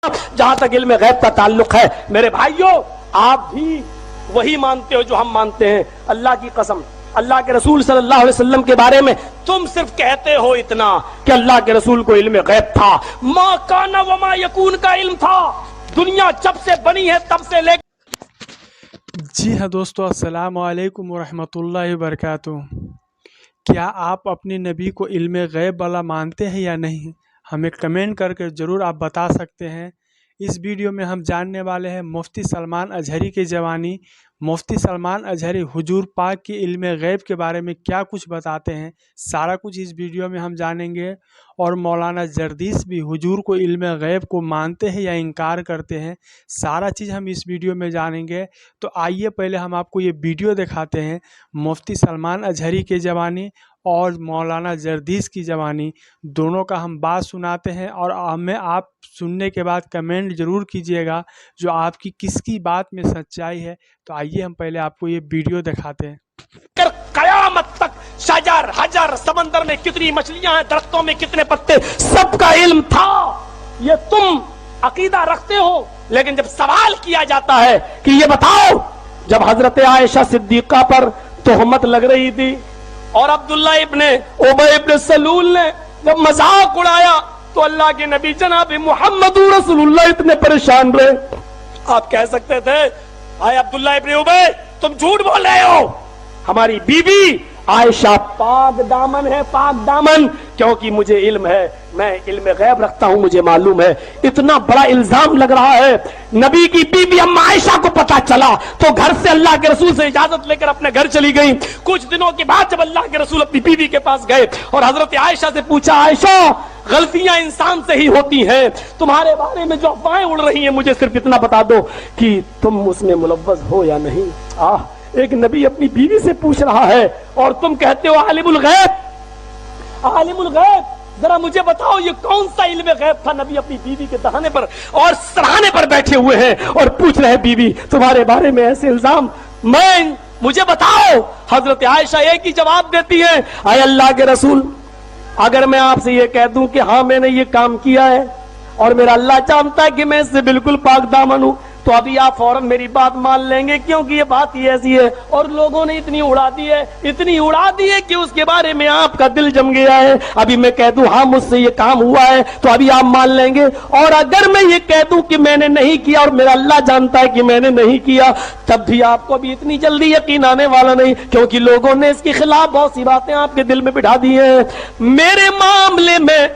جہاں تک علم غیب کا تعلق ہے میرے بھائیوں، آپ بھی وہی مانتے ہو جو ہم مانتے ہیں۔ اللہ کی قسم، اللہ کے رسول صلی اللہ علیہ وسلم کے بارے میں تم صرف کہتے ہو اتنا کہ اللہ کے رسول کو علم غیب تھا، ما کان وما یکون کا علم تھا، دنیا جب سے بنی ہے تب سے لے۔ جی ہاں دوستو، السلام علیکم ورحمۃ اللہ وبرکاتہ۔ کیا آپ اپنے نبی کو علم غیب والا مانتے ہیں یا نہیں؟ ہمیں کمنٹ کر کے ضرور آپ بتا سکتے ہیں۔ اس ویڈیو میں ہم جاننے والے ہیں مفتی سلمان اظہری کی زبانی۔ مفتی سلمان اظہری حضور پاک کی علم غیب کے بارے میں کیا کچھ بتاتے ہیں، سارا کچھ اس ویڈیو میں ہم جانیں گے۔ اور مولانا زردیس بھی حضور کو علم غیب کو مانتے ہیں یا انکار کرتے ہیں، سارا چیز ہم اس ویڈیو میں جانیں گے۔ تو آئیے پہلے ہم آپ کو یہ ویڈیو دکھاتے ہیں، مفتی سلمان اظہری کی زبانی اور مولانا زردیس کی زبانی، دونوں کا ہم بات سناتے ہیں، اور ہمیں آپ سننے کے بعد کمنٹ ضرور کیجئے گا جو آپ کی کس کی بات میں سچائی ہے۔ تو آئیے ہم پہلے آپ کو یہ ویڈیو دکھاتے ہیں۔ قیامت تک شجر حجر، سمندر میں کتنی مچھلیاں ہیں، درختوں میں کتنے پتے، سب کا علم تھا۔ یہ تم عقیدہ رکھتے ہو، لیکن جب سوال کیا جاتا ہے کہ یہ بتاؤ، جب حضرت عائشہ صدیقہ پر تہمت لگ رہی تھی اور عبداللہ ابن ابی ابن سلول نے جب مذاق اڑایا تو اللہ کے نبی جناب محمد رسول اللہ اتنے پریشان رہے، آپ کہہ سکتے تھے اے عبداللہ ابن ابی تم جھوٹ بول رہے ہو، ہماری بیوی عائشہ پاک دامن ہے، پاک دامن، کیونکہ مجھے علم ہے، میں علم غیب رکھتا ہوں، مجھے معلوم ہے۔ اتنا بڑا الزام لگ رہا ہے۔ نبی کی بیوی اما عائشہ کو پتا چلا تو گھر سے اللہ کے رسول سے اجازت لے کر اپنے گھر چلی گئی۔ کچھ دنوں کے بعد جب اللہ کے رسول اپنی بیوی کے پاس گئے اور حضرت عائشہ سے پوچھا، عائشہ غلطیاں انسان سے ہی ہوتی ہیں، تمہارے بارے میں جو افواہیں اڑ رہی ہیں مجھے صرف اتنا بتا دو کہ تم اس میں ملوث ہو یا نہیں۔ ایک نبی اپنی بیوی سے پوچھ رہا ہے اور تم کہتے ہو عالم الغیب، عالم الغیب، ذرا مجھے بتاؤ یہ کون سا علم غیب تھا؟ نبی اپنی بیوی کے دہانے پر اور سراہانے پر بیٹھے ہوئے ہیں اور پوچھ رہے ہیں بیوی تمہارے بارے میں ایسے الزام، مجھے بتاؤ۔ حضرت عائشہ ایک ہی جواب دیتی ہے، اے اللہ کے رسول، اگر میں آپ سے یہ کہہ دوں کہ ہاں میں نے یہ کام کیا ہے اور میرا اللہ جانتا ہے کہ میں اس سے بالکل پاک دامن ہوں، تو ابھی آپ فوراً میری بات مان لیں گے، کیونکہ یہ بات ہی ایسی ہے اور لوگوں نے اتنی اڑا دی ہے کہ اس کے بارے میں آپ کا دل جم گیا ہے۔ ابھی میں کہہ دوں ہاں مجھ سے یہ کام ہوا ہے تو ابھی آپ مان لیں گے، اور اگر میں یہ کہہ دوں کہ میں نے نہیں کیا اور میرا اللہ جانتا ہے کہ میں نے نہیں کیا، تب بھی آپ کو بھی اتنی جلدی یقین آنے والا نہیں، کیونکہ لوگوں نے اس کے خلاف بہت سی باتیں آپ کے دل میں بٹھا دی ہیں۔ میرے معاملے میں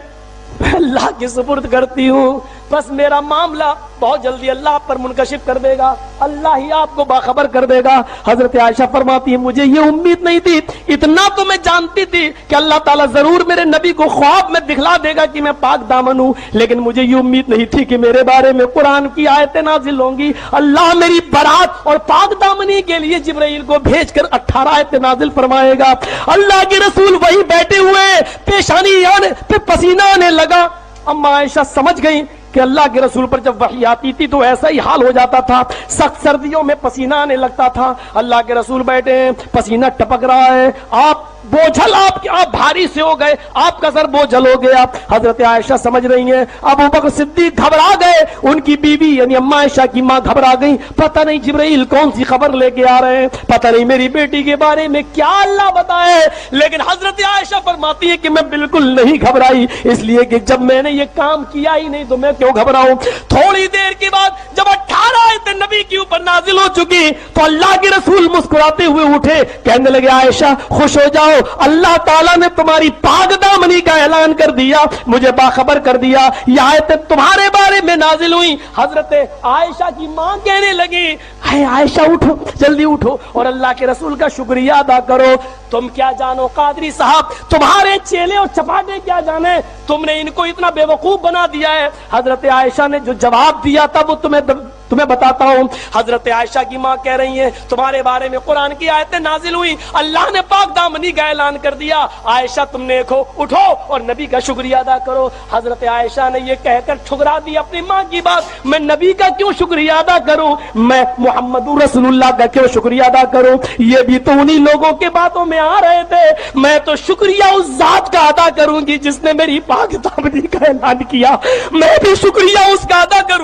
اللہ کی سپرد کرتی ہوں، بس میرا معاملہ بہت جلدی اللہ آپ پر منکشف کر دے گا، اللہ ہی آپ کو باخبر کر دے گا۔ حضرت عائشہ فرماتی ہے مجھے یہ امید نہیں تھی، اتنا تو میں جانتی تھی کہ اللہ تعالیٰ ضرور میرے نبی کو خواب میں دکھلا دے گا کہ میں پاک دامن ہوں، لیکن مجھے یہ امید نہیں تھی کہ میرے بارے میں قرآن کی آیتیں نازل ہوں گی۔ اللہ میری برات اور پاک دامنی کے لیے جبرائیل کو بھیج کر 18 آیتیں نازل فرمائے گا۔ اللہ کے رسول وہی بیٹھے ہوئے، پیشانی پہ پسینہ آنے لگا۔ اما عائشہ سمجھ گئی کہ اللہ کے رسول پر جب وحی آتی تھی تو ایسا ہی حال ہو جاتا تھا، سخت سردیوں میں پسینہ آنے لگتا تھا۔ اللہ کے رسول بیٹھے ہیں، پسینہ ٹپک رہا ہے، آپ بوجھل، آپ بھاری سے ہو گئے، آپ کا سر بوجھل ہو گیا۔ حضرت عائشہ سمجھ رہی ہیں، ابو بکر صدیق گھبرا گئے، ان کی بیوی یعنی اما عائشہ کی ماں گھبرا گئی، پتہ نہیں جبرائیل کون سی خبر لے کے آ رہے ہیں، پتہ نہیں میری بیٹی کے بارے میں کیا اللہ بتائے۔ لیکن حضرت عائشہ فرماتی ہے کہ میں بالکل نہیں گھبرائی، اس لیے کہ جب میں نے یہ کام کیا ہی نہیں تو میں کیوں گھبراؤں۔ تھوڑی دیر کے بعد جب 18 آیتیں نبی کے اوپر نازل ہو چکی تو اللہ کے رسول مسکراتے ہوئے اٹھے، کہنے لگے عائشہ خوش ہو جاؤ، اللہ تعالیٰ نے تمہاری پاک دامنی کا اعلان کر دیا، مجھے باخبر کر دیا، یہ آیتیں تمہارے بارے میں نازل ہوئی۔ حضرت عائشہ کی ماں کہنے لگی اے عائشہ اٹھو، جلدی اٹھو اور اللہ کے رسول کا شکریہ ادا کرو۔ تم کیا جانو قادری صاحب، تمہارے چیلے اور چپاٹے کیا جانے، تم نے ان کو اتنا بے وقوف بنا دیا ہے۔ حضرت عائشہ نے جو جواب دیا تھا وہ تمہیں بتاتا ہوں۔ حضرت عائشہ کی ماں کہہ رہی ہیں تمہارے بارے میں قرآن کی آیتیں نازل ہوئی، اللہ نے پاک دامنی کا اعلان کر دیا، عائشہ تم نے اٹھو اور نبی کا شکریہ ادا کرو۔ حضرت عائشہ نے یہ کہہ کر ٹھکرا دی اپنی ماں کی بات، میں نبی کا کیوں شکریہ ادا کروں، میں محمد رسول اللہ کا کیوں شکریہ ادا کروں، یہ بھی تو انہی لوگوں کے باتوں میں آ رہے تھے، میں تو شکریہ اس ذات کا ادا کروں گی جس نے میری پاک دامنی کا اعلان کیا، میں بھی شکریہ اس کا ادا کروں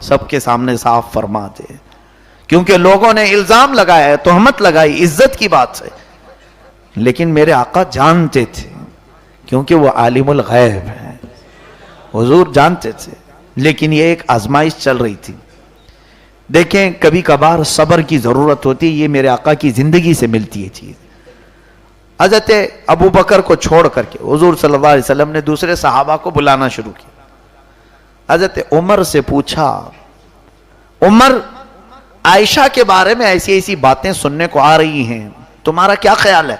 سب کے سامنے صاف فرما دے، کیونکہ لوگوں نے الزام لگایا ہے، تہمت لگائی عزت کی بات ہے، لیکن میرے آقا جانتے تھے کیونکہ وہ عالم الغیب ہے، حضور جانتے تھے، لیکن یہ ایک آزمائش چل رہی تھی۔ دیکھیں کبھی کبھار صبر کی ضرورت ہوتی، یہ میرے آقا کی زندگی سے ملتی ہے چیز۔ حضرت ابو بکر کو چھوڑ کر کے حضور صلی اللہ علیہ وسلم نے دوسرے صحابہ کو بلانا شروع کیا۔ حضرت عمر سے پوچھا، عمر عائشہ کے بارے میں ایسی ایسی باتیں سننے کو آ رہی ہیں، تمہارا کیا خیال ہے؟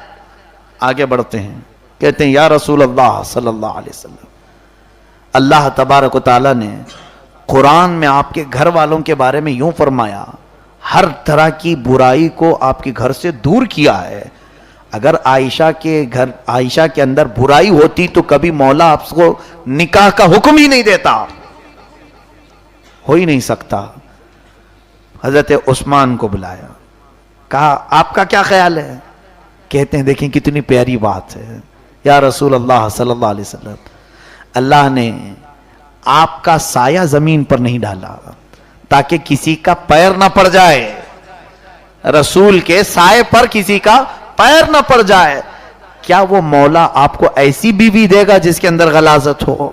آگے بڑھتے ہیں، کہتے ہیں یا رسول اللہ صلی اللہ علیہ وسلم، اللہ تبارک و تعالیٰ نے قرآن میں آپ کے گھر والوں کے بارے میں یوں فرمایا، ہر طرح کی برائی کو آپ کے گھر سے دور کیا ہے۔ اگر عائشہ کے اندر برائی ہوتی تو کبھی مولا آپ کو نکاح کا حکم ہی نہیں دیتا، ہو ہی نہیں سکتا۔ حضرت عثمان کو بلایا، کہا آپ کا کیا خیال ہے؟ کہتے ہیں دیکھیں کتنی پیاری بات ہے، یا رسول اللہ صلی اللہ علیہ وسلم، اللہ نے آپ کا سایہ زمین پر نہیں ڈالا تاکہ کسی کا پیر نہ پڑ جائے، رسول کے سائے پر کسی کا پیر نہ پڑ جائے۔ کیا وہ مولا آپ کو ایسی بیوی دے گا جس کے اندر غلاظت ہو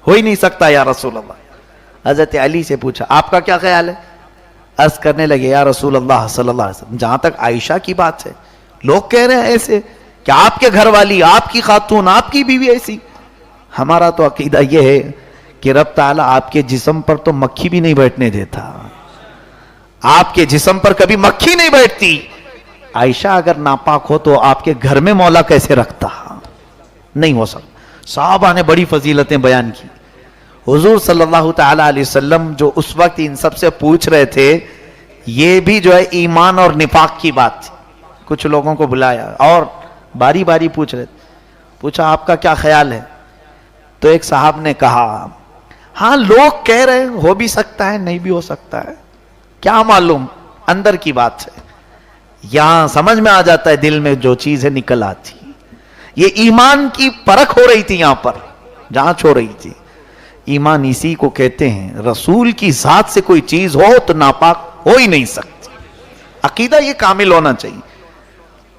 ہی نہیں سکتا یا رسول اللہ۔ حضرت علی سے پوچھا آپ کا کیا خیال ہے؟ عرض کرنے لگے یا رسول اللہ صلی اللہ علیہ وسلم، جہاں تک عائشہ کی بات ہے، لوگ کہہ رہے ہیں ایسے کہ آپ کے گھر والی، آپ کی خاتون، آپ کی بیوی ایسی، ہمارا تو عقیدہ یہ ہے کہ رب تعالیٰ آپ کے جسم پر تو مکھی بھی نہیں بیٹھنے دیتا، آپ کے جسم پر کبھی مکھی نہیں بیٹھتی۔ عائشہ اگر ناپاک ہو تو آپ کے گھر میں مولا کیسے رکھتا؟ نہیں ہو سکتا۔ صحابہ نے بڑی فضیلتیں بیان کی۔ حضور صلی اللہ تعالی علیہ وسلم جو اس وقت ان سب سے پوچھ رہے تھے، یہ بھی جو ہے ایمان اور نفاق کی بات تھی۔ کچھ لوگوں کو بلایا اور باری باری پوچھ رہے تھے، پوچھا آپ کا کیا خیال ہے؟ تو ایک صاحب نے کہا ہاں لوگ کہہ رہے ہیں، ہو بھی سکتا ہے نہیں بھی ہو سکتا ہے، کیا معلوم، اندر کی بات ہے، یہاں سمجھ میں آ جاتا ہے، دل میں جو چیز ہے نکل آتی۔ یہ ایمان کی پرکھ ہو رہی تھی یہاں پر، جانچ ہو رہی تھی۔ ایمان اسی کو کہتے ہیں، رسول کی ذات سے کوئی چیز ہو تو ناپاک ہو ہی نہیں سکتی، عقیدہ یہ کامل ہونا چاہیے۔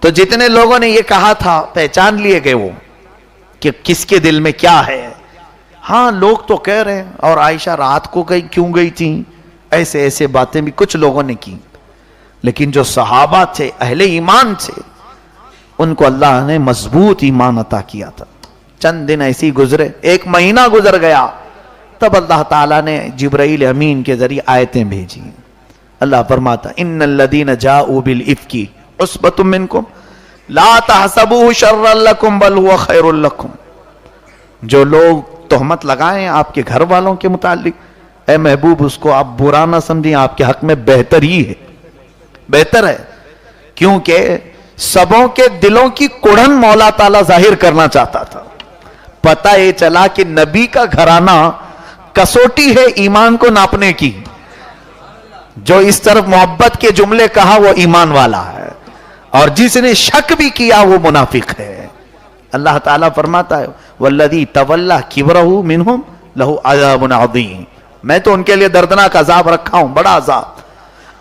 تو جتنے لوگوں نے یہ کہا تھا پہچان لیے گئے وہ کہ کس کے دل میں کیا ہے۔ ہاں لوگ تو کہہ رہے ہیں، اور عائشہ رات کو کیوں گئی تھی، ایسے ایسے باتیں بھی کچھ لوگوں نے کی، لیکن جو صحابہ تھے، اہل ایمان تھے، ان کو اللہ نے مضبوط ایمان عطا کیا تھا۔ چند دن ایسی گزرے، ایک مہینہ گزر گیا، تب اللہ تعالیٰ نے جبرائیل امین کے ذریعے آیتیں بھیجی۔ اللہ فرماتا ان الذین جاؤوا بالافک عصبۃ منکم لا تحسبوه شرا لکم بل هو خیر لکم۔ جو لوگ تہمت لگائیں آپ کے گھر والوں کے متعلق، اے محبوب اس کو آپ برا نہ سمجھیں، آپ کے حق میں بہتر ہی ہے، بہتر ہے، کیونکہ سبوں کے دلوں کی کڑھن مولا تعالیٰ ظاہر کرنا چاہتا تھا۔ پتہ یہ چلا کہ نبی کا گھرانہ کسوٹی ہے ایمان کو ناپنے کی، جو اس طرف محبت کے جملے کہا وہ ایمان والا ہے، اور جس نے شک بھی کیا وہ منافق ہے۔ اللہ تعالیٰ فرماتا ہے والذی تولی کبرہ منہم لہ عذاب عظیم، میں تو ان کے لیے دردناک عذاب رکھا ہوں، بڑا عذاب۔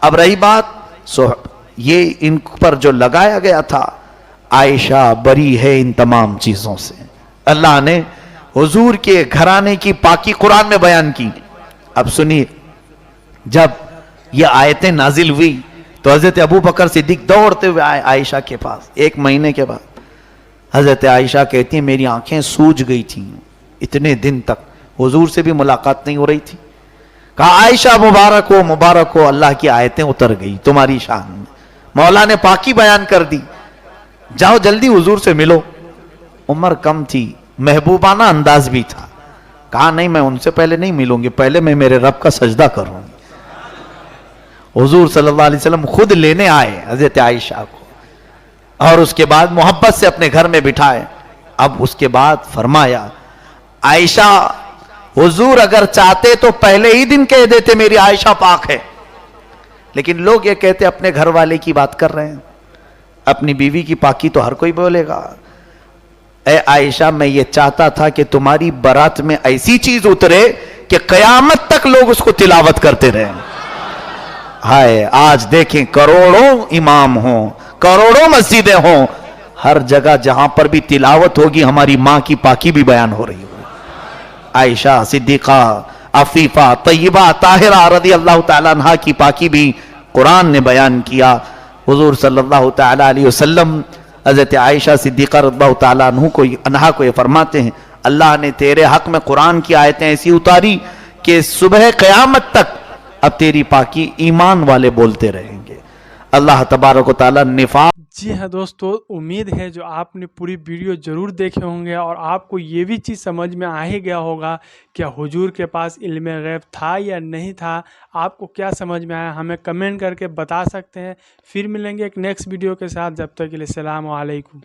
اب رہی بات یہ ان پر جو لگایا گیا تھا، عائشہ بری ہے ان تمام چیزوں سے۔ اللہ نے حضور کے گھرانے کی پاکی قرآن میں بیان کی۔ اب سنیے، جب یہ آیتیں نازل ہوئی تو حضرت ابو بکر صدیق دوڑتے ہوئے آئے عائشہ کے پاس۔ ایک مہینے کے بعد حضرت عائشہ کہتی ہیں میری آنکھیں سوج گئی تھیں، اتنے دن تک حضور سے بھی ملاقات نہیں ہو رہی تھی۔ کہا عائشہ مبارک ہو، اللہ کی آیتیں اتر گئی تمہاری شان میں، مولا نے پاکی بیان کر دی، جاؤ جلدی حضور سے ملو۔ عمر کم تھی، محبوبانہ انداز بھی تھا، کہا نہیں میں ان سے پہلے نہیں ملوں گی، پہلے میں میرے رب کا سجدہ کروں گی۔ حضور صلی اللہ علیہ وسلم خود لینے آئے حضرت عائشہ کو، اور اس کے بعد محبت سے اپنے گھر میں بٹھائے۔ اب اس کے بعد فرمایا عائشہ، حضور اگر چاہتے تو پہلے ہی دن کہہ دیتے میری عائشہ پاک ہے، لیکن لوگ یہ کہتے اپنے گھر والے کی بات کر رہے ہیں، اپنی بیوی کی پاکی تو ہر کوئی بولے گا۔ اے عائشہ میں یہ چاہتا تھا کہ تمہاری برات میں ایسی چیز اترے کہ قیامت تک لوگ اس کو تلاوت کرتے رہے. ہائے آج دیکھیں کروڑوں امام ہوں, کروڑوں مسجدیں ہوں, ہر جگہ جہاں پر بھی تلاوت ہوگی ہماری ماں کی پاکی بھی بیان ہو رہی ہوگی. عائشہ, صدیقہ, عفیفہ, طیبہ, طاہرہ رضی اللہ تعالیٰ عنہ کی پاکی بھی قرآن نے بیان کیا. حضور صلی اللہ تعالیٰ علیہ وسلم حضرت عائشہ صدیقہ رضی اللہ تعالیٰ عنہ کو یہ فرماتے ہیں, اللہ نے تیرے حق میں قرآن کی آیتیں ایسی اتاری کہ صبح قیامت تک اب تیری پاکی ایمان والے بولتے رہیں گے. اللہ تبارک و تعالیٰ نفاق. جی ہاں دوستو, امید ہے جو آپ نے پوری ویڈیو ضرور دیکھے ہوں گے اور آپ کو یہ بھی چیز سمجھ میں آ ہی گیا ہوگا کہ حضور کے پاس علم غیب تھا یا نہیں تھا. آپ کو کیا سمجھ میں آیا ہمیں کمنٹ کر کے بتا سکتے ہیں. پھر ملیں گے ایک نیکسٹ ویڈیو کے ساتھ, جب تک کے لیے السلام علیکم.